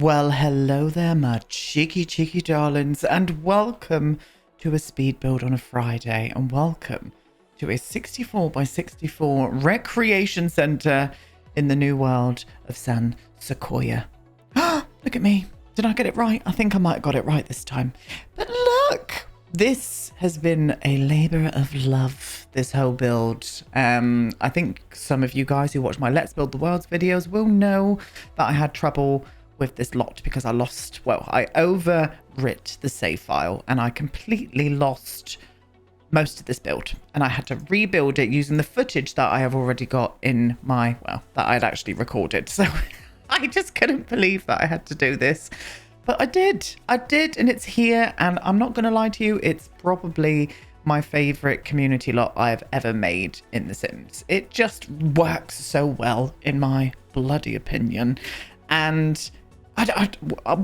Well, hello there, my cheeky darlings, and welcome to a speed build on a Friday, and welcome to a 64 by 64 recreation center in the new world of San Sequoia. Look at me. Did I get it right? I think I might have got it right this time. But look, this has been a labor of love, this whole build. I think some of you guys who watch my Let's Build the Worlds videos will know that I had trouble with this lot because I overwrit the save file and I completely lost most of this build, and I had to rebuild it using the footage that I have already got in my, that I had actually recorded. So I just couldn't believe that I had to do this, but I did, and it's here, and I'm not going to lie to you, it's probably my favorite community lot I've ever made in The Sims. It just works so well in my bloody opinion, and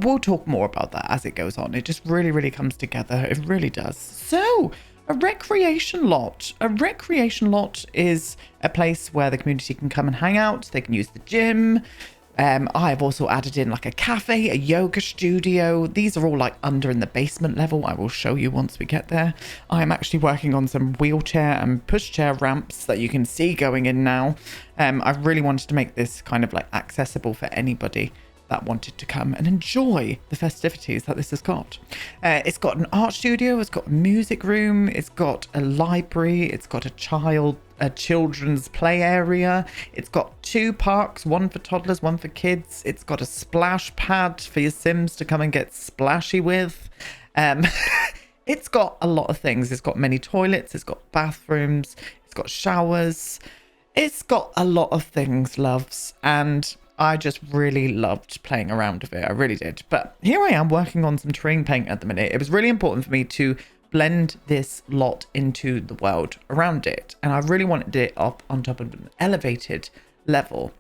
we'll talk more about that as it goes on. It just really comes together. It really does. So, a recreation lot. A recreation lot is a place where the community can come and hang out. They can use the gym. I've also added in like a cafe, a yoga studio. These are all like under in the basement level. I will show you once we get there. I'm actually working on some wheelchair and pushchair ramps that you can see going in now. I really wanted to make this kind of like accessible for anybody that wanted to come and enjoy the festivities that this has got. It's got an art studio, it's got a music room, it's got a library, it's got a children's play area, it's got 2 parks, one for toddlers, one for kids, it's got a splash pad for your Sims to come and get splashy with. It's got a lot of things. It's got many toilets, it's got bathrooms, it's got showers, it's got a lot of things, loves, and I just really loved playing around with it. I really did. But here I am working on some terrain paint at the minute. It was really important for me to blend this lot into the world around it. And I really wanted it up on top of an elevated level.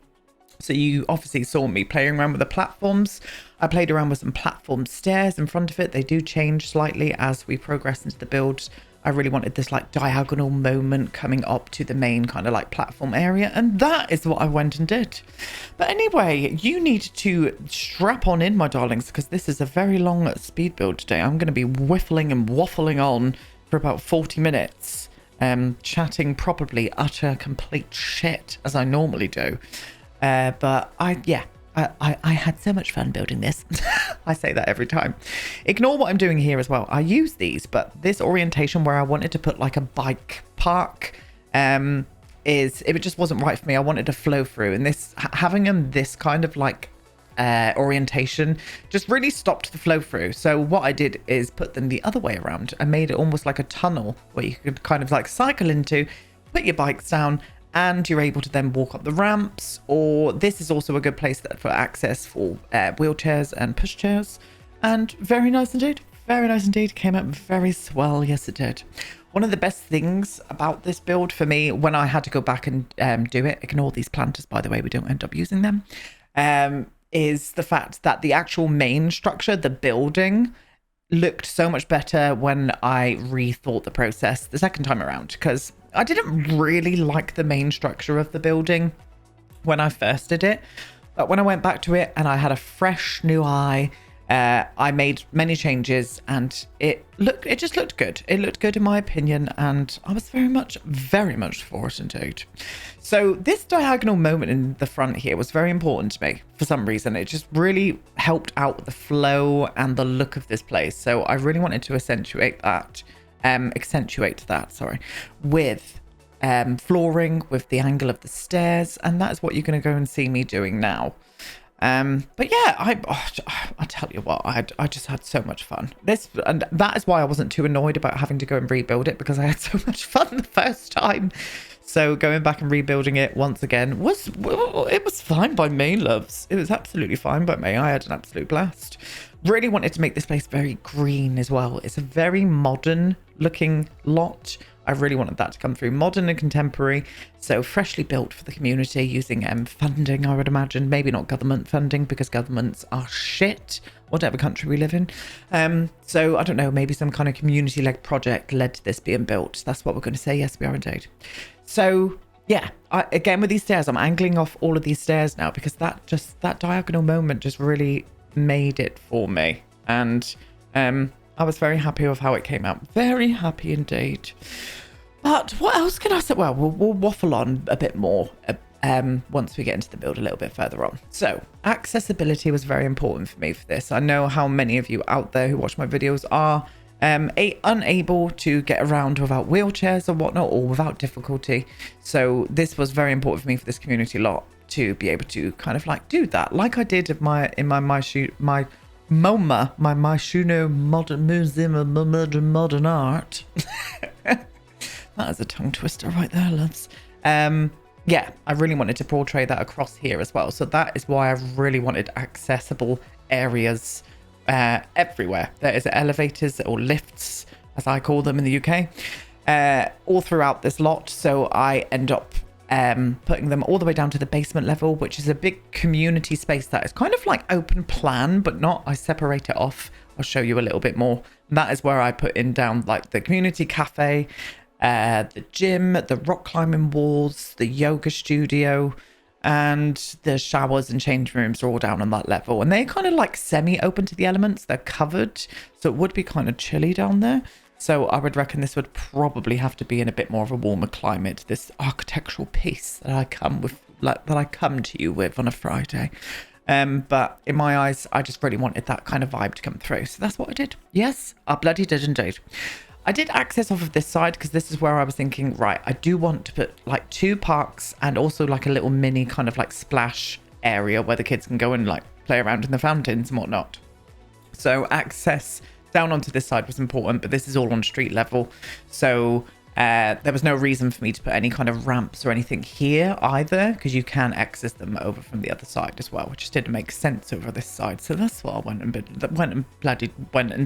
So you obviously saw me playing around with the platforms. I played around with some platform stairs in front of it. They do change slightly as we progress into the build. I really wanted this like diagonal moment coming up to the main kind of like platform area, and that is what I went and did. But anyway, you need to strap on in, my darlings, because this is a very long speed build today. I'm going to be whiffling and waffling on for about 40 minutes, chatting probably utter complete shit as I normally do. But I had so much fun building this. I say that every time. Ignore what I'm doing here as well. I use these, but this orientation where I wanted to put like a bike park, it just wasn't right for me. I wanted to flow through, and this having them this kind of like orientation just really stopped the flow through. So what I did is put them the other way around. I made it almost like a tunnel where you could kind of like cycle into, put your bikes down, and you're able to then walk up the ramps. Or this is also a good place for access for wheelchairs and pushchairs. And very nice indeed. Very nice indeed. Came out very swell. Yes, it did. One of the best things about this build for me, when I had to go back and do it, ignore these planters, by the way, we don't end up using them, is the fact that the actual main structure, the building, looked so much better when I rethought the process the second time around, because I didn't really like the main structure of the building when I first did it. But when I went back to it and I had a fresh new eye, I made many changes, and it just looked good. It looked good in my opinion, and I was very much for it indeed. So this diagonal moment in the front here was very important to me for some reason. It just really helped out with the flow and the look of this place. So I really wanted to accentuate that with flooring, with the angle of the stairs, and that is what you're going to go and see me doing now. But yeah, I tell you what, I just had so much fun. And that is why I wasn't too annoyed about having to go and rebuild it, because I had so much fun the first time. So going back and rebuilding it once again was fine by me, loves. It was absolutely fine by me. I had an absolute blast. Really wanted to make this place very green as well. It's a very modern looking lot. I really wanted that to come through, modern and contemporary. So freshly built for the community using funding, I would imagine. Maybe not government funding, because governments are shit, whatever country we live in. So I don't know, maybe some kind of community-led project led to this being built. That's what we're going to say. Yes, we are indeed. So yeah, again with these stairs, I'm angling off all of these stairs now, because that diagonal moment just really made it for me. And I was very happy with how it came out. Very happy indeed. But what else can I say? Well, we'll waffle on a bit more once we get into the build a little bit further on. So accessibility was very important for me for this. I know how many of you out there who watch my videos are unable to get around without wheelchairs or whatnot, or without difficulty. So this was very important for me for this community lot to be able to kind of like do that, like I did in my MoMA, my Myshuno Museum of Modern Art. That is a tongue twister right there, loves. Yeah, I really wanted to portray that across here as well. So that is why I really wanted accessible areas everywhere. There is elevators or lifts, as I call them in the UK, all throughout this lot. So I end up putting them all the way down to the basement level, which is a big community space that is kind of like open plan, but not. I separate it off. I'll show you a little bit more. That is where I put in down like the community cafe, the gym, the rock climbing walls, the yoga studio, and the showers and change rooms are all down on that level. And they're kind of like semi-open to the elements. They're covered, so it would be kind of chilly down there. So I would reckon this would probably have to be in a bit more of a warmer climate, this architectural piece that I come with, like, that I come to you with on a Friday. But in my eyes, I just really wanted that kind of vibe to come through. So that's what I did. Yes, I bloody did indeed. I did access off of this side because this is where I was thinking, right, I do want to put like 2 parks and also like a little mini kind of like splash area where the kids can go and like play around in the fountains and whatnot. So access down onto this side was important, but this is all on street level. So there was no reason for me to put any kind of ramps or anything here either, because you can access them over from the other side as well, which just didn't make sense over this side. So that's what I went and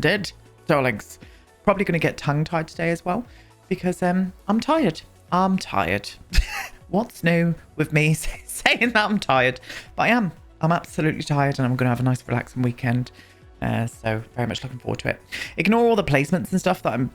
did, darlings. Probably going to get tongue-tied today as well, because I'm tired. I'm tired. What's new with me saying that I'm tired? But I am. I'm absolutely tired, and I'm going to have a nice relaxing weekend. So very much looking forward to it. Ignore all the placements and stuff that I'm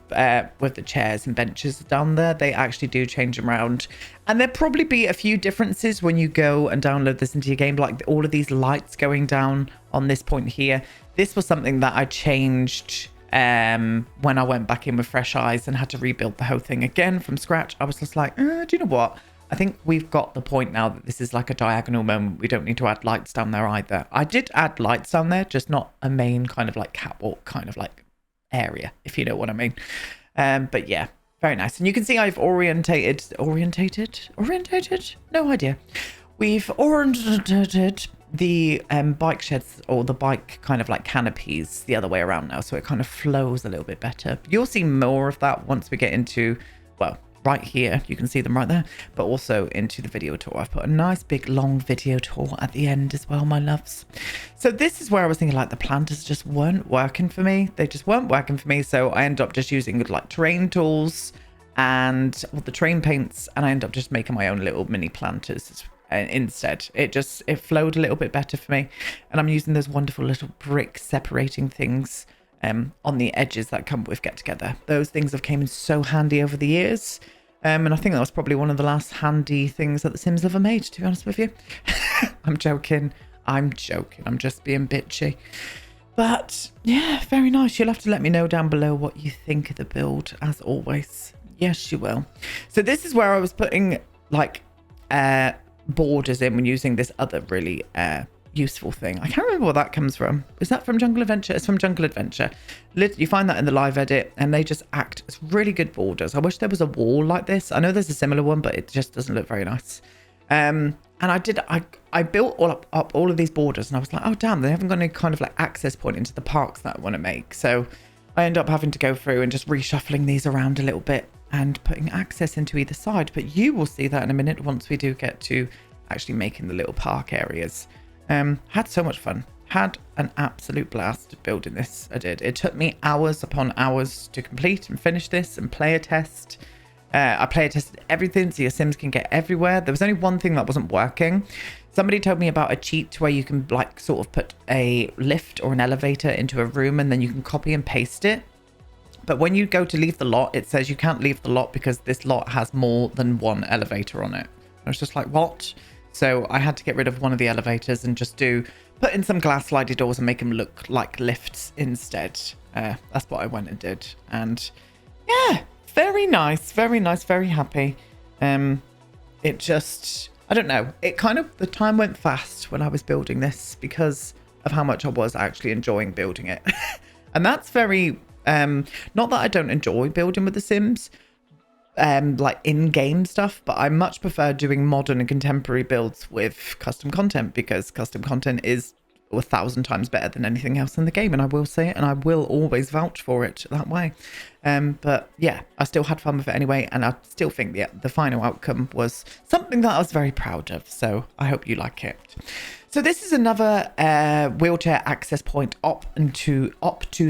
with the chairs and benches down there. They actually do change them around, and there'll probably be a few differences when you go and download this into your game, like all of these lights going down on this point here. This was something that I changed when I went back in with fresh eyes and had to rebuild the whole thing again from scratch. I was just like, do you know what? I think we've got the point now that this is like a diagonal moment. We don't need to add lights down there either. I did add lights down there, just not a main kind of like catwalk kind of like area, if you know what I mean. But yeah, very nice. And you can see I've orientated? No idea. We've orientated the bike sheds, or the bike kind of like canopies, the other way around now, so it kind of flows a little bit better. You'll see more of that once we get into, well, right here, you can see them right there, but also into the video tour. I've put a nice big long video tour at the end as well, my loves. So this is where I was thinking like the planters just weren't working for me. They just weren't working for me, so I ended up just using like terrain tools and the terrain paints, and I ended up just making my own little mini planters instead. It flowed a little bit better for me, and I'm using those wonderful little brick separating things on the edges that come with Get Together. Those things have came in so handy over the years, and I think that was probably one of the last handy things that The Sims ever made, to be honest with you. I'm joking, I'm just being bitchy. But yeah, very nice. You'll have to let me know down below what you think of the build, as always. Yes, you will. So this is where I was putting like borders in when using this other really useful thing. I can't remember where that comes from. Is that from Jungle Adventure? It's from Jungle Adventure. You find that in the live edit, and they just act as really good borders. I wish there was a wall like this. I know there's a similar one, but it just doesn't look very nice. And I built up all of these borders, and I was like, oh damn, they haven't got any kind of like access point into the parks that I want to make. So I end up having to go through and just reshuffling these around a little bit and putting access into either side. But you will see that in a minute once we do get to actually making the little park areas. Had so much fun. Had an absolute blast building this. I did. It took me hours upon hours to complete and finish this and player test. I player tested everything so your Sims can get everywhere. There was only one thing that wasn't working. Somebody told me about a cheat where you can like sort of put a lift or an elevator into a room and then you can copy and paste it. But when you go to leave the lot, it says you can't leave the lot because this lot has more than one elevator on it. I was just like, what? So I had to get rid of one of the elevators and just put in some glass slidey doors and make them look like lifts instead. That's what I went and did. And yeah, very nice, very happy. It just, I don't know, the time went fast when I was building this because of how much I was actually enjoying building it. And that's very, not that I don't enjoy building with The Sims, like in-game stuff, but I much prefer doing modern and contemporary builds with custom content because custom content is 1,000 times better than anything else in the game, and I will say it, and I will always vouch for it that way. But yeah, I still had fun with it anyway, and I still think the final outcome was something that I was very proud of, so I hope you like it. So this is another wheelchair access point up to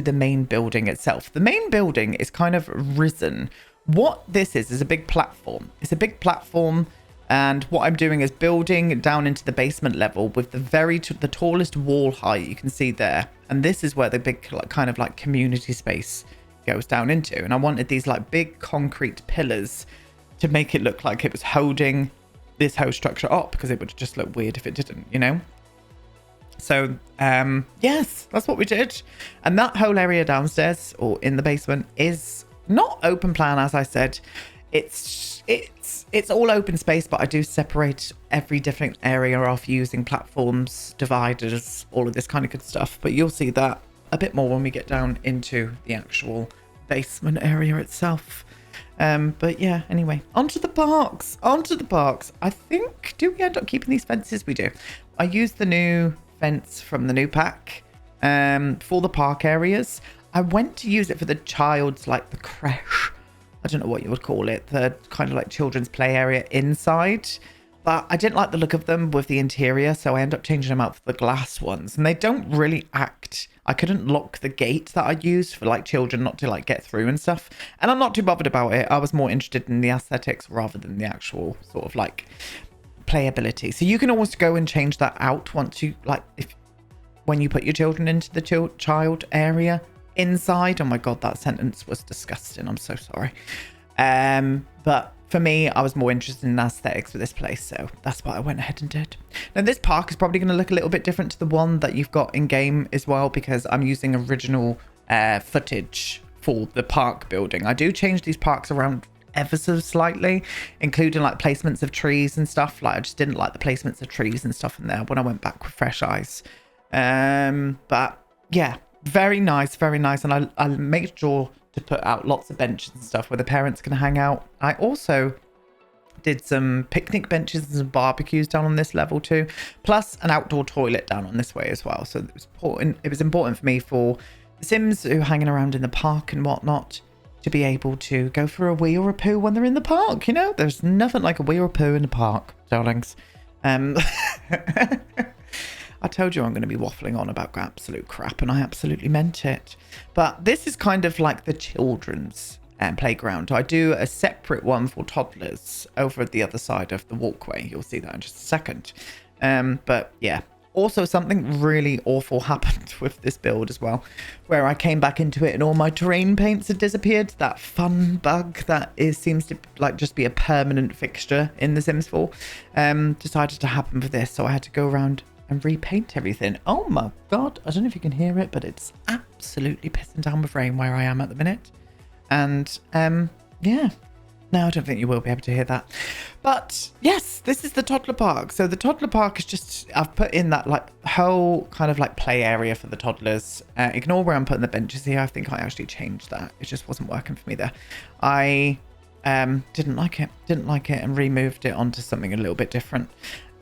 the main building itself. The main building is kind of risen. What this is a big platform. It's a big platform, and what I'm doing is building down into the basement level with the tallest wall height you can see there. And this is where the big kind of like community space goes down into. And I wanted these like big concrete pillars to make it look like it was holding this whole structure up, because it would just look weird if it didn't, you know? So, yes, that's what we did. And that whole area downstairs or in the basement is not open plan, as I said. It's all open space, but I do separate every different area off using platforms, dividers, all of this kind of good stuff. But you'll see that a bit more when we get down into the actual basement area itself. But yeah, anyway, onto the parks. I think, do we end up keeping these fences? We do. I used the new fence from the new pack for the park areas. I went to use it for the child's, like the creche. I don't know what you would call it. The kind of like children's play area inside. But I didn't like the look of them with the interior, so I ended up changing them out for the glass ones. And they don't really act. I couldn't lock the gate that I used for like children not to like get through and stuff. And I'm not too bothered about it. I was more interested in the aesthetics rather than the actual sort of like playability. So you can always go and change that out once you like, when you put your children into the child area inside. Oh my god, that sentence was disgusting. I'm so sorry. But for me, I was more interested in aesthetics for this place, so that's what I went ahead and did. Now this park is probably going to look a little bit different to the one that you've got in game as well, because I'm using original footage for the park building. I do change these parks around ever so slightly, including like placements of trees and stuff. Like I just didn't like the placements of trees and stuff in there when I went back with fresh eyes. But yeah, very nice, and I made sure to put out lots of benches and stuff where the parents can hang out. I also did some picnic benches and some barbecues down on this level too, plus an outdoor toilet down on this way as well. So it was important for me for the Sims who are hanging around in the park and whatnot to be able to go for a wee or a poo when they're in the park. You know, there's nothing like a wee or a poo in the park, darlings. I told you I'm going to be waffling on about absolute crap, and I absolutely meant it. But this is kind of like the children's playground. I do a separate one for toddlers over at the other side of the walkway. You'll see that in just a second. But yeah, also something really awful happened with this build as well, where I came back into it and all my terrain paints had disappeared. That fun bug that seems to like just be a permanent fixture in The Sims 4 decided to happen for this. So I had to go around and repaint everything. Oh my god, I don't know if you can hear it, but it's absolutely pissing down with rain where I am at the minute. And yeah, no, I don't think you will be able to hear that. But yes, this is the toddler park. So the toddler park is just, I've put in that like whole kind of like play area for the toddlers. Ignore where I'm putting the benches here. I think I actually changed that. It just wasn't working for me there. I didn't like it and removed it onto something a little bit different.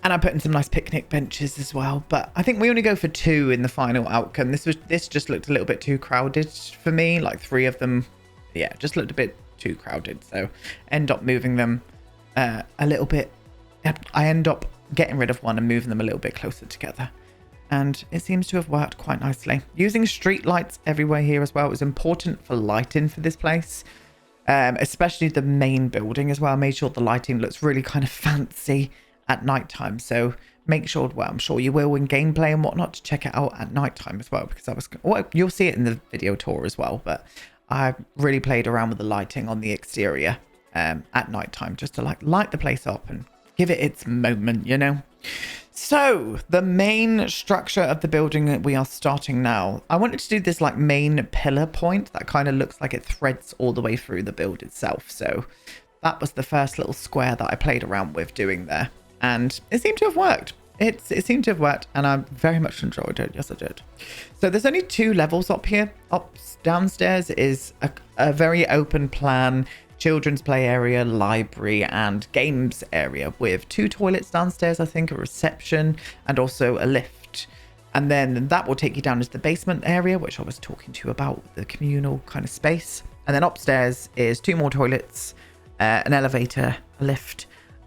And I put in some nice picnic benches as well. But I think we only go for 2 in the final outcome. This just looked a little bit too crowded for me. Like 3 of them, yeah, just looked a bit too crowded. So end up moving them a little bit. I end up getting rid of one and moving them a little bit closer together. And it seems to have worked quite nicely. Using street lights everywhere here as well was important for lighting for this place. Especially the main building as well. I made sure the lighting looks really kind of fancy at nighttime, so make sure, well, I'm sure you will in gameplay and whatnot, to check it out at nighttime as well, because you'll see it in the video tour as well, but I really played around with the lighting on the exterior at nighttime just to like light the place up and give it its moment, you know. So the main structure of the building that we are starting now, I wanted to do this like main pillar point that kind of looks like it threads all the way through the build itself. So that was the first little square that I played around with doing there, and it seemed to have worked. It seemed to have worked, and I very much enjoyed it. Yes, I did. So there's only 2 levels up here. Downstairs is a very open plan children's play area, library, and games area with 2 toilets downstairs, I think, a reception, and also a lift. And then that will take you down into the basement area, which I was talking to you about, the communal kind of space. And then upstairs is 2 more toilets, an elevator, a lift,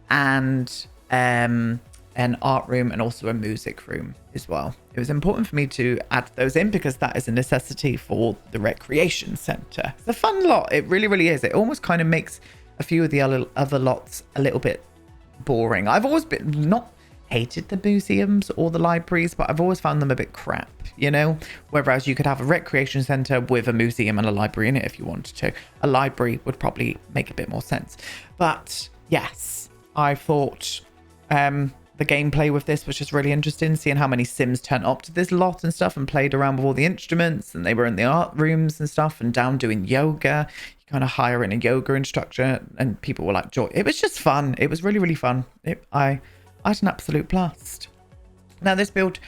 and an art room, and also a music room as well. It was important for me to add those in because that is a necessity for the recreation center. It's a fun lot. It really, really is. It almost kind of makes a few of the other lots a little bit boring. I've always been not hated the museums or the libraries, but I've always found them a bit crap, you know? Whereas you could have a recreation center with a museum and a library in it if you wanted to. A library would probably make a bit more sense. But yes, I thought the gameplay with this was just really interesting, seeing how many Sims turned up to this lot and stuff and played around with all the instruments, and they were in the art rooms and stuff and down doing yoga. You kind of hire in a yoga instructor and people were like, joy. It was just fun. It was really, really fun. I had an absolute blast. Now this build,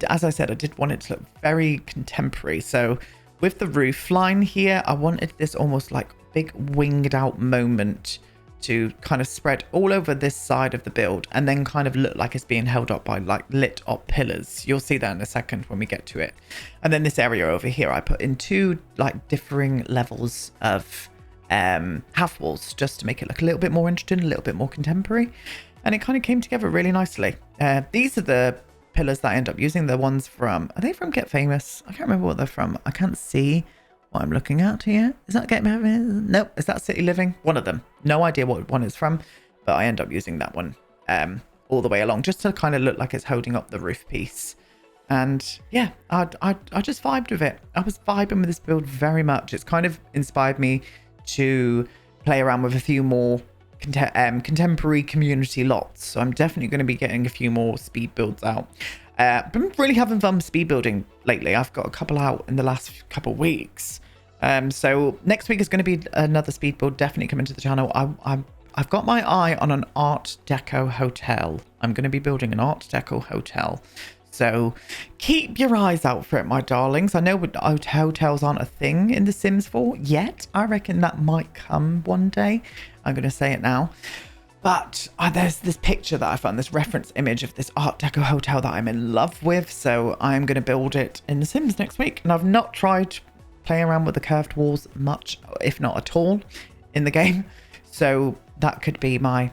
as I said, I did want it to look very contemporary. So with the roof line here, I wanted this almost like big winged out moment to kind of spread all over this side of the build and then kind of look like it's being held up by like lit up pillars. You'll see that in a second when we get to it. And then this area over here, I put in 2 like differing levels of half walls just to make it look a little bit more interesting, a little bit more contemporary. And it kind of came together really nicely. These are the pillars that I end up using. The ones from, are they from Get Famous? I can't remember what they're from. I can't see what I'm looking at here. Is that Get Famous? Nope. Is that City Living? One of them. No idea what one is from, but I end up using that one all the way along just to kind of look like it's holding up the roof piece. And yeah, I just vibed with it. I was vibing with this build very much. It's kind of inspired me to play around with a few more contemporary community lots. So I'm definitely going to be getting a few more speed builds out. Been really having fun speed building lately. I've got a couple out in the last couple of weeks. So next week is going to be another speed build definitely coming to the channel. I've got my eye on an Art Deco hotel. I'm going to be building an Art Deco hotel. So keep your eyes out for it, my darlings. I know hotels aren't a thing in The Sims 4 yet. I reckon that might come one day. I'm going to say it now. But there's this picture that I found, this reference image of this Art Deco hotel that I'm in love with. So I'm going to build it in The Sims next week. And I've not tried playing around with the curved walls much, if not at all, in the game. So that could be my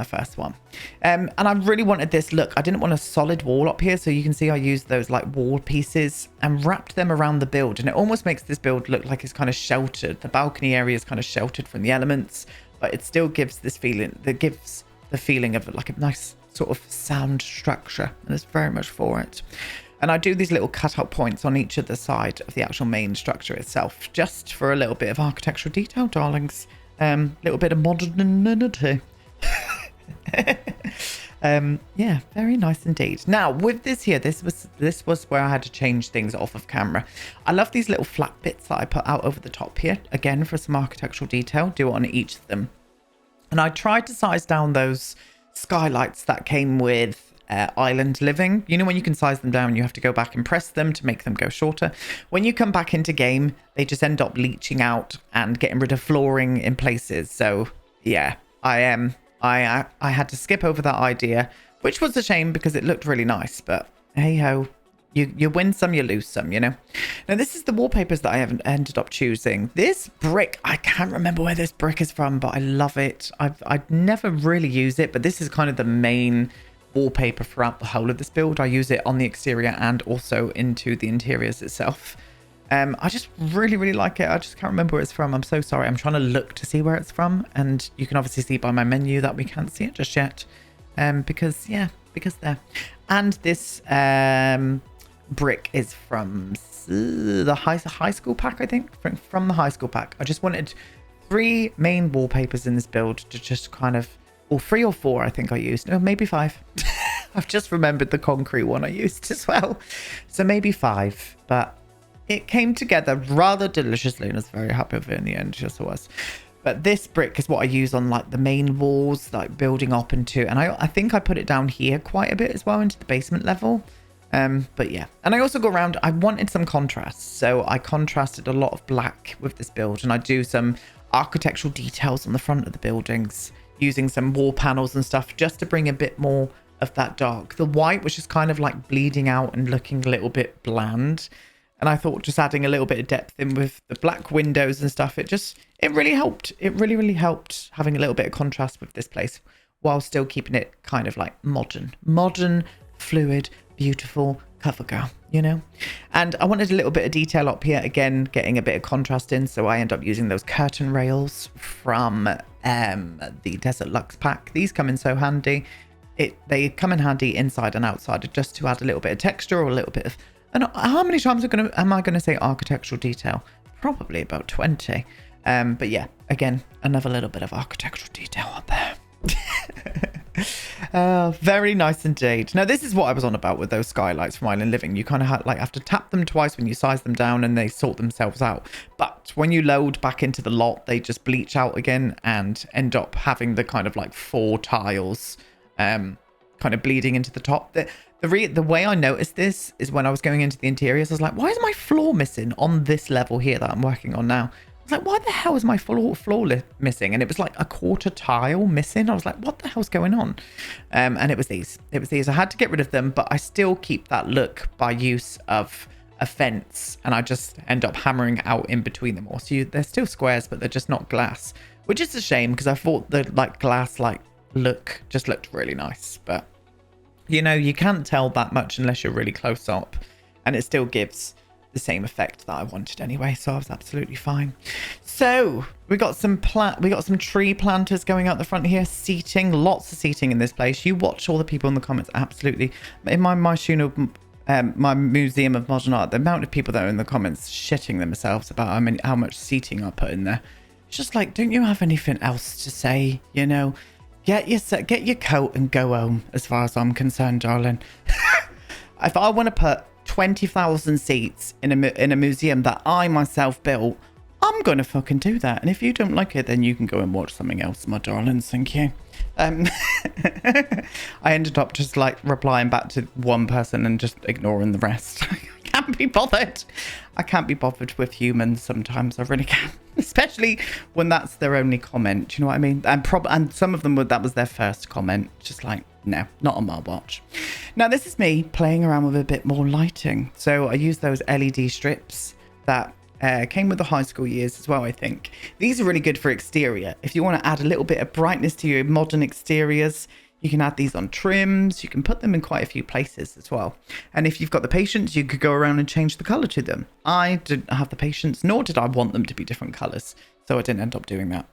first one. And I really wanted this look. I didn't want a solid wall up here. So you can see I used those like wall pieces and wrapped them around the build. And it almost makes this build look like it's kind of sheltered. The balcony area is kind of sheltered from the elements, but it still gives this feeling, that gives the feeling of like a nice sort of sound structure. And it's very much for it. And I do these little cutout points on each of the side of the actual main structure itself, just for a little bit of architectural detail, darlings. Little bit of modernity. Yeah, very nice indeed. Now with this here, this was where I had to change things off of camera. I love these little flat bits that I put out over the top here, again for some architectural detail. Do it on each of them. And I tried to size down those skylights that came with island living. You know, when you can size them down, you have to go back and press them to make them go shorter. When you come back into game, they just end up leaching out and getting rid of flooring in places. So yeah, I had to skip over that idea, which was a shame because it looked really nice, but hey ho, you win some, you lose some, you know. Now this is the wallpapers that I haven't ended up choosing. This brick, I can't remember where this brick is from, but I love it. I'd never really use it, but this is kind of the main wallpaper throughout the whole of this build. I use it on the exterior and also into the interiors itself. I just really, really like it. I just can't remember where it's from. I'm so sorry. I'm trying to look to see where it's from. And you can obviously see by my menu that we can't see it just yet. Because there. And this brick is from the high school pack, I think. From the high school pack. I just wanted 3 main wallpapers in this build to just kind of, or 3 or 4 I think I used. No, maybe 5. I've just remembered the concrete one I used as well. So maybe 5, but it came together rather deliciously and I was very happy with it in the end, just was. But this brick is what I use on like the main walls, like building up into, and I think I put it down here quite a bit as well into the basement level. But yeah, and I also go around, I wanted some contrast. So I contrasted a lot of black with this build, and I do some architectural details on the front of the buildings using some wall panels and stuff just to bring a bit more of that dark. The white was just kind of like bleeding out and looking a little bit bland. And I thought just adding a little bit of depth in with the black windows and stuff, it really helped. It really, really helped having a little bit of contrast with this place while still keeping it kind of like modern, fluid, beautiful cover girl, you know? And I wanted a little bit of detail up here, again, getting a bit of contrast in. So I end up using those curtain rails from the Desert Luxe pack. These come in so handy. They come in handy inside and outside just to add a little bit of texture or a little bit of... And how many times am I going to say architectural detail? Probably about 20. But yeah, again, another little bit of architectural detail up there. Very nice indeed. Now, this is what I was on about with those skylights from Island Living. You kind of have to tap them twice when you size them down and they sort themselves out. But when you load back into the lot, they just bleach out again and end up having the kind of like 4 tiles kind of bleeding into the top. The way I noticed this is when I was going into the interiors, I was like, why is my floor missing on this level here that I'm working on now? I was like, why the hell is my floor missing? And it was like a 1/4 tile missing. I was like, what the hell's going on? And it was these. I had to get rid of them, but I still keep that look by use of a fence. And I just end up hammering out in between them all. So they're still squares, but they're just not glass, which is a shame because I thought the like glass like look just looked really nice. But you know, you can't tell that much unless you're really close up, and it still gives the same effect that I wanted anyway, so I was absolutely fine. So we got some tree planters going out the front here, seating, lots of seating in this place. You watch all the people in the comments, absolutely. In my Museum of Modern Art, the amount of people that are in the comments shitting themselves about how much seating I put in there. It's just like, don't you have anything else to say, you know? Get your coat and go home, as far as I'm concerned, darling. If I want to put 20,000 seats in a museum that I myself built, I'm going to fucking do that. And if you don't like it, then you can go and watch something else, my darlings. Thank you. I ended up just like replying back to one person and just ignoring the rest. I can't be bothered. I can't be bothered with humans sometimes. I really can't. Especially when that's their only comment. Do you know what I mean? And some of them that was their first comment. Just like, no, not on my watch. Now, this is me playing around with a bit more lighting. So I use those LED strips that came with the high school years as well, I think. These are really good for exterior. If you want to add a little bit of brightness to your modern exteriors, you can add these on trims. You can put them in quite a few places as well. And if you've got the patience, you could go around and change the color to them. I didn't have the patience, nor did I want them to be different colors. So I didn't end up doing that.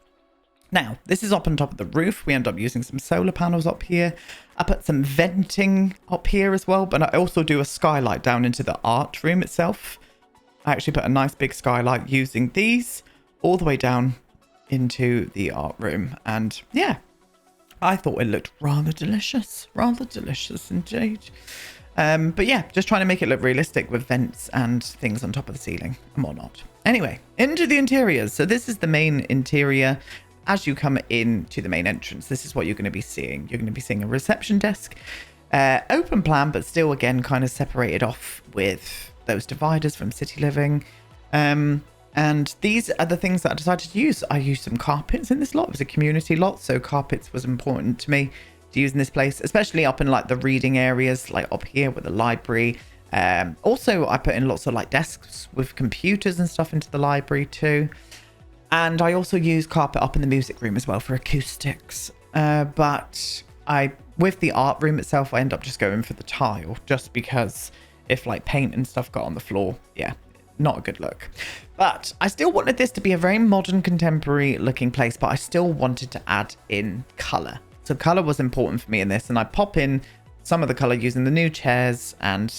Now, this is up on top of the roof. We end up using some solar panels up here. I put some venting up here as well, but I also do a skylight down into the art room itself. I actually put a nice big skylight using these all the way down into the art room. And yeah, I thought it looked rather delicious indeed. But yeah, just trying to make it look realistic with vents and things on top of the ceiling and whatnot. Anyway, into the interiors. So this is the main interior. As you come into the main entrance, this is what you're going to be seeing. You're going to be seeing a reception desk, open plan, but still again kind of separated off with those dividers from City Living. And these are the things that I decided to use. I used some carpets in this lot. It was a community lot, so carpets was important to me to use in this place, especially up in like the reading areas, like up here with the library. Also, I put in lots of like desks with computers and stuff into the library too. And I also use carpet up in the music room as well for acoustics. But with the art room itself, I end up just going for the tile, just because if like paint and stuff got on the floor, yeah, not a good look. But I still wanted this to be a very modern, contemporary looking place, but I still wanted to add in color. So color was important for me in this, and I pop in some of the color using the new chairs and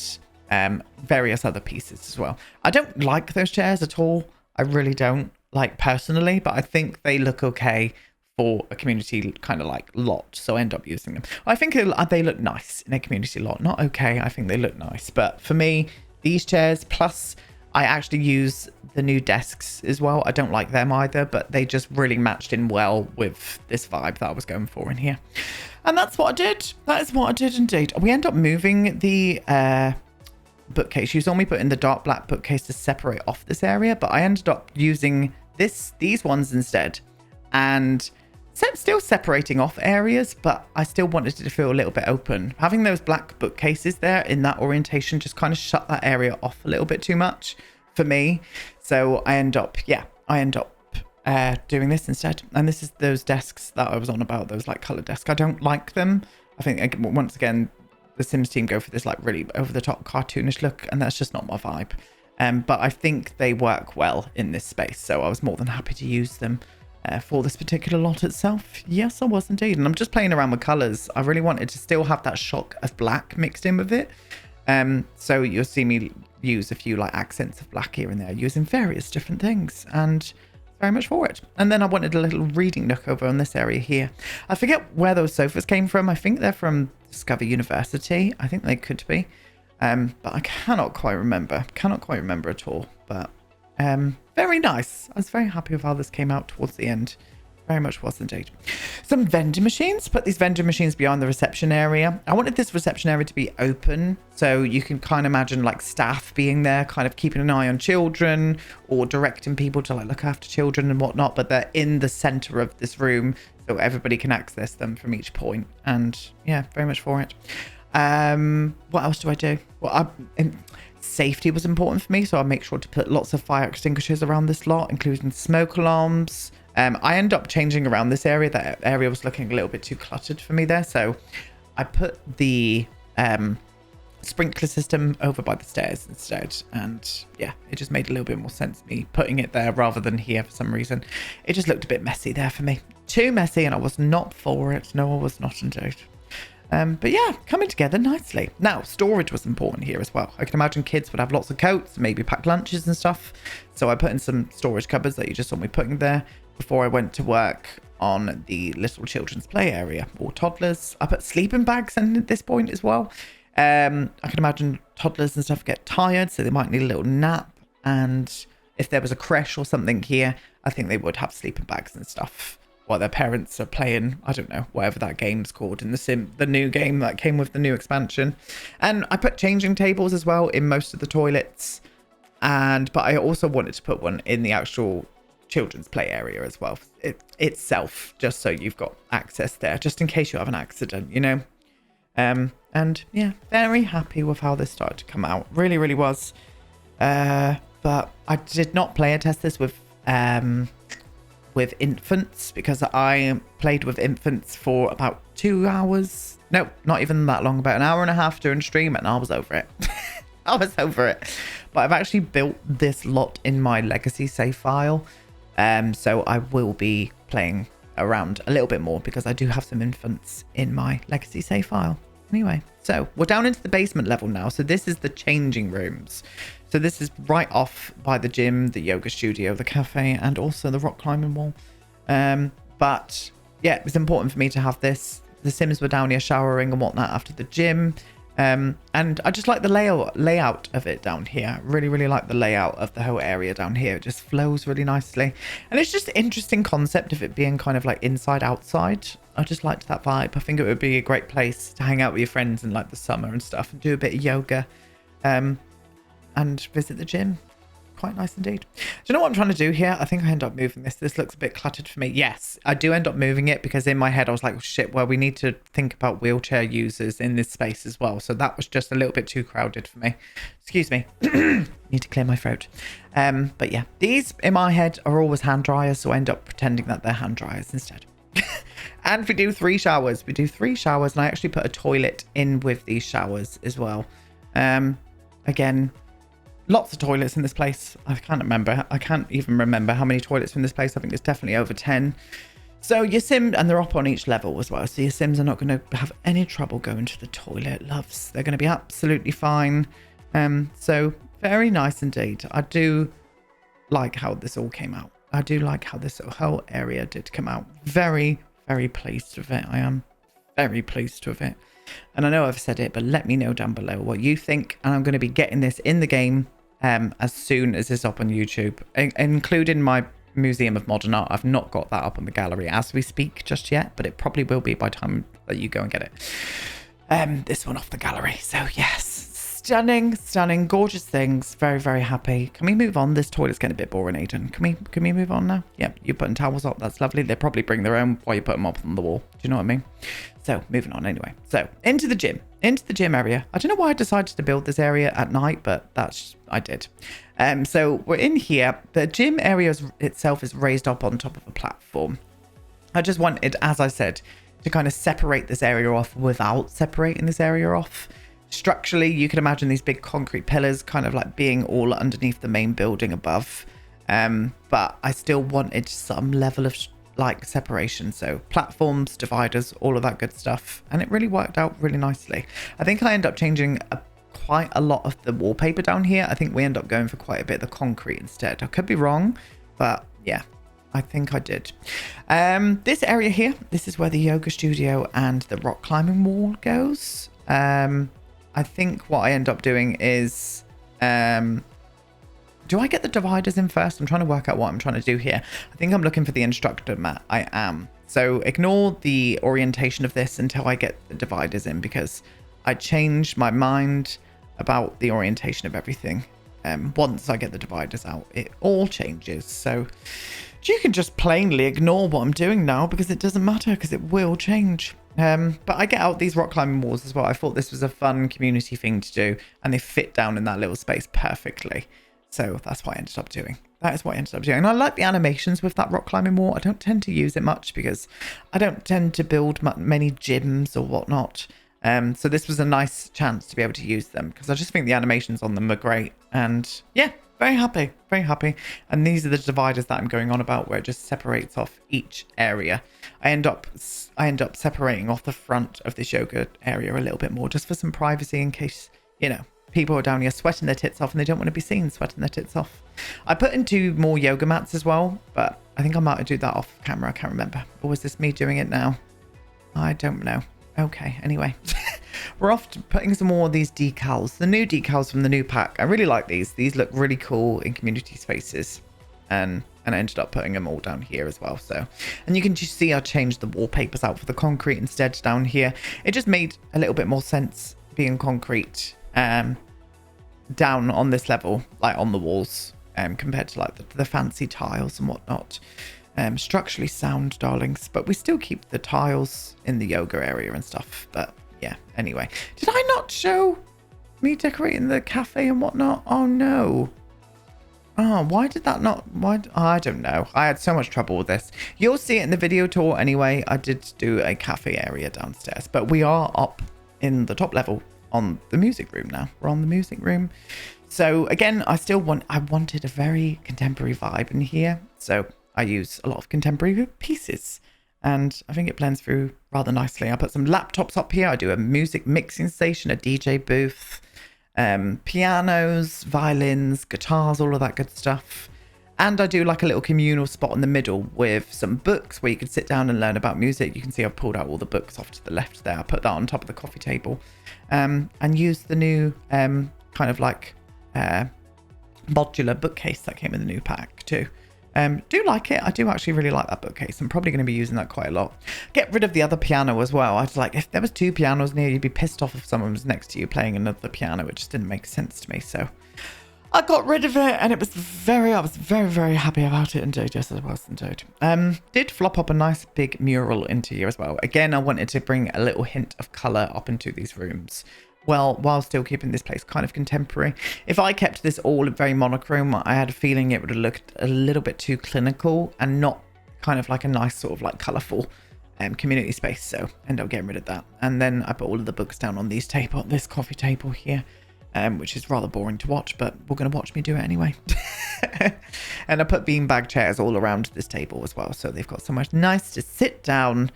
various other pieces as well. I don't like those chairs at all. I really don't, like personally, but I think they look okay for a community kind of like lot, so I end up using them. I think they look nice in a community lot. Not okay, I think they look nice, but for me, these chairs, plus I actually use the new desks as well. I don't like them either, but they just really matched in well with this vibe that I was going for in here. And that's what I did. That is what I did indeed. We end up moving the bookcase. You saw me put in the dark black bookcase to separate off this area, but I ended up using these ones instead, and still separating off areas, but I still wanted it to feel a little bit open. Having those black bookcases there in that orientation just kind of shut that area off a little bit too much for me. So I end up doing this instead. And this is those desks that I was on about, those like color desks. I don't like them. I think once again, the Sims team go for this like really over the top cartoonish look, and that's just not my vibe. But I think they work well in this space, so I was more than happy to use them for this particular lot itself. Yes, I was indeed. And I'm just playing around with colors. I really wanted to still have that shock of black mixed in with it. So you'll see me use a few like accents of black here and there, using various different things, and very much for it. And then I wanted a little reading nook over on this area here. I forget where those sofas came from. I think they're from Discover University. I think they could be. But I cannot quite remember. Cannot quite remember at all. But very nice. I was very happy with how this came out towards the end. Very much was indeed. Some vending machines. Put these vending machines behind the reception area. I wanted this reception area to be open, so you can kind of imagine like staff being there, kind of keeping an eye on children or directing people to like look after children and whatnot. But they're in the center of this room, so everybody can access them from each point. And yeah, very much for it. What else do I do? Well, safety was important for me, so I make sure to put lots of fire extinguishers around this lot, including smoke alarms. I end up changing around this area. That area was looking a little bit too cluttered for me there, so I put the sprinkler system over by the stairs instead, and yeah, it just made a little bit more sense me putting it there rather than here for some reason. It just looked a bit messy there for me. Too messy, and I was not for it. No, I was not indeed. But yeah, coming together nicely. Now, storage was important here as well. I can imagine kids would have lots of coats, maybe packed lunches and stuff. So I put in some storage cupboards that you just saw me putting there before I went to work on the little children's play area, or toddlers. I put sleeping bags in at this point as well. I can imagine toddlers and stuff get tired, so they might need a little nap. And if there was a creche or something here, I think they would have sleeping bags and stuff while their parents are playing, I don't know, whatever that game's called in the new game that came with the new expansion. And I put changing tables as well in most of the toilets. But I also wanted to put one in the actual children's play area as well itself, just so you've got access there, just in case you have an accident, you know. And yeah, very happy with how this started to come out. Really, really was. But I did not player test this with infants, because I played with infants for about 2 hours. No, not even that long, about an hour and a half during stream, and I was over it. I was over it. But I've actually built this lot in my legacy save file. So I will be playing around a little bit more, because I do have some infants in my legacy save file. Anyway, so we're down into the basement level now. So this is the changing rooms. So this is right off by the gym, the yoga studio, the cafe, and also the rock climbing wall. But yeah, it was important for me to have this. The Sims were down here showering and whatnot after the gym. And I just like the layout of it down here. Really, really like the layout of the whole area down here. It just flows really nicely. And it's just an interesting concept of it being kind of like inside outside. I just liked that vibe. I think it would be a great place to hang out with your friends in like the summer and stuff, and do a bit of yoga. And visit the gym. Quite nice indeed. Do you know what I'm trying to do here? I think I end up moving this. This looks a bit cluttered for me. Yes, I do end up moving it, because in my head I was like, oh, shit, well, we need to think about wheelchair users in this space as well. So that was just a little bit too crowded for me. Excuse me. Need to clear my throat. But yeah, these in my head are always hand dryers, so I end up pretending that they're hand dryers instead. And we do 3 showers. We do 3 showers, and I actually put a toilet in with these showers as well. Again, lots of toilets in this place. I can't remember. I can't even remember how many toilets are in this place. I think it's definitely over 10. So your Sim, and they're up on each level as well. So your Sims are not going to have any trouble going to the toilet, loves. They're going to be absolutely fine. So very nice indeed. I do like how this all came out. I do like how this whole area did come out. Very, very pleased with it. I am very pleased with it. And I know I've said it, but let me know down below what you think. And I'm going to be getting this in the game as soon as it's up on YouTube, including my Museum of Modern Art. I've not got that up on the gallery as we speak just yet, but it probably will be by the time that you go and get it. This one off the gallery. So yes, stunning, stunning, gorgeous things. Very, very happy. Can we move on? This toilet's getting a bit boring, Aiden. Can we move on now? Yep, you're putting towels up. That's lovely. They probably bring their own while you put them up on the wall. Do you know what I mean? So moving on anyway. So into the gym area. I don't know why I decided to build this area at night, but I did. So we're in here. The gym area itself is raised up on top of a platform. I just wanted, as I said, to kind of separate this area off without separating this area off. Structurally, you can imagine these big concrete pillars kind of like being all underneath the main building above. But I still wanted some level of like separation. So platforms, dividers, all of that good stuff. And it really worked out really nicely. I think I end up changing quite a lot of the wallpaper down here. I think we end up going for quite a bit of the concrete instead. I could be wrong, but yeah, I think I did. This area here, this is where the yoga studio and the rock climbing wall goes. I think what I end up doing is, do I get the dividers in first? I'm trying to work out what I'm trying to do here. I think I'm looking for the instructor mat. I am. So ignore the orientation of this until I get the dividers in, because I changed my mind about the orientation of everything. Once I get the dividers out, it all changes. So you can just plainly ignore what I'm doing now, because it doesn't matter, because it will change. But I get out these rock climbing walls as well. I thought this was a fun community thing to do, and they fit down in that little space perfectly. So that's what I ended up doing. That is what I ended up doing. And I like the animations with that rock climbing wall. I don't tend to use it much because I don't tend to build many gyms or whatnot. So this was a nice chance to be able to use them, because I just think the animations on them are great. And yeah, very happy, very happy. And these are the dividers that I'm going on about, where it just separates off each area. I end up separating off the front of this yoga area a little bit more, just for some privacy, in case, you know, people are down here sweating their tits off and they don't want to be seen sweating their tits off. I put in 2 more yoga mats as well, but I think I might do that off camera. I can't remember. Or was this me doing it now? I don't know. Okay, anyway. We're off to putting some more of these decals. The new decals from the new pack. I really like these. These look really cool in community spaces. And I ended up putting them all down here as well. So, and you can just see I changed the wallpapers out for the concrete instead down here. It just made a little bit more sense being concrete down on this level, like on the walls, compared to like the fancy tiles and whatnot. Structurally sound, darlings, but we still keep the tiles in the yoga area and stuff. But yeah, anyway, did I not show me decorating the cafe and whatnot? Oh no. Oh, why did that not? Why? I don't know. I had so much trouble with this. You'll see it in the video tour anyway. I did do a cafe area downstairs, but we are up in the top level on the music room now. We're on the music room. So again, I wanted a very contemporary vibe in here. So I use a lot of contemporary pieces, and I think it blends through rather nicely. I put some laptops up here. I do a music mixing station, a DJ booth, pianos, violins, guitars, all of that good stuff. And I do like a little communal spot in the middle with some books where you can sit down and learn about music. You can see I've pulled out all the books off to the left there. I put that on top of the coffee table, and use the new kind of like modular bookcase that came in the new pack too. Do like it. I do actually really like that bookcase. I'm probably going to be using that quite a lot. Get rid of the other piano as well. I was like, if there was 2 pianos near, you'd be pissed off if someone was next to you playing another piano. It just didn't make sense to me. So I got rid of it, and I was very, very happy about it indeed. Yes, I was indeed. Did flop up a nice big mural into here as well. Again, I wanted to bring a little hint of colour up into these rooms. Well, while still keeping this place kind of contemporary. If I kept this all very monochrome, I had a feeling it would have looked a little bit too clinical and not kind of like a nice sort of like colourful community space. So end up getting rid of that. And then I put all of the books down on this coffee table here, which is rather boring to watch, but we're going to watch me do it anyway. And I put beanbag chairs all around this table as well. So they've got somewhere nice to sit down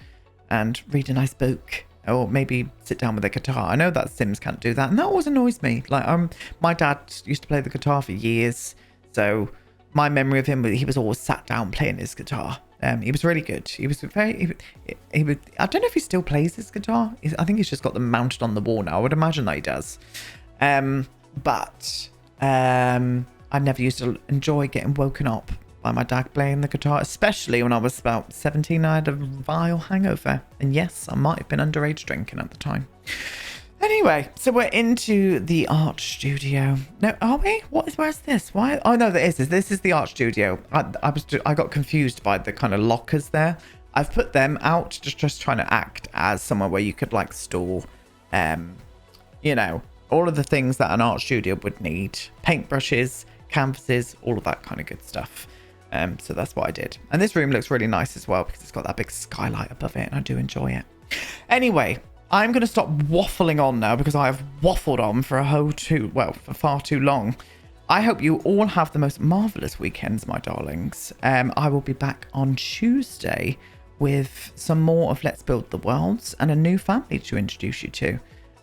and read a nice book. Or maybe sit down with a guitar. I know that Sims can't do that, and that always annoys me. Like, my dad used to play the guitar for years, so my memory of him, he was always sat down playing his guitar. He was really good. He was very, he would, I don't know if he still plays his guitar. I think he's just got them mounted on the wall now. I would imagine that he does. But I never used to enjoy getting woken up by my dad playing the guitar, especially when I was about 17. I had a vile hangover. And yes, I might have been underage drinking at the time. Anyway, so we're into the art studio. No, are we? Where's this? Why? Oh no, this is the art studio. I got confused by the kind of lockers there. I've put them out just trying to act as somewhere where you could like store, you know, all of the things that an art studio would need: paintbrushes, canvases, all of that kind of good stuff. So that's what I did. And this room looks really nice as well because it's got that big skylight above it, and I do enjoy it. Anyway, I'm going to stop waffling on now because I have waffled on for for far too long. I hope you all have the most marvelous weekends, my darlings. I will be back on Tuesday with some more of Let's Build the Worlds and a new family to introduce you to.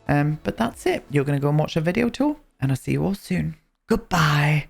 But that's it. You're going to go and watch a video tour, and I'll see you all soon. Goodbye.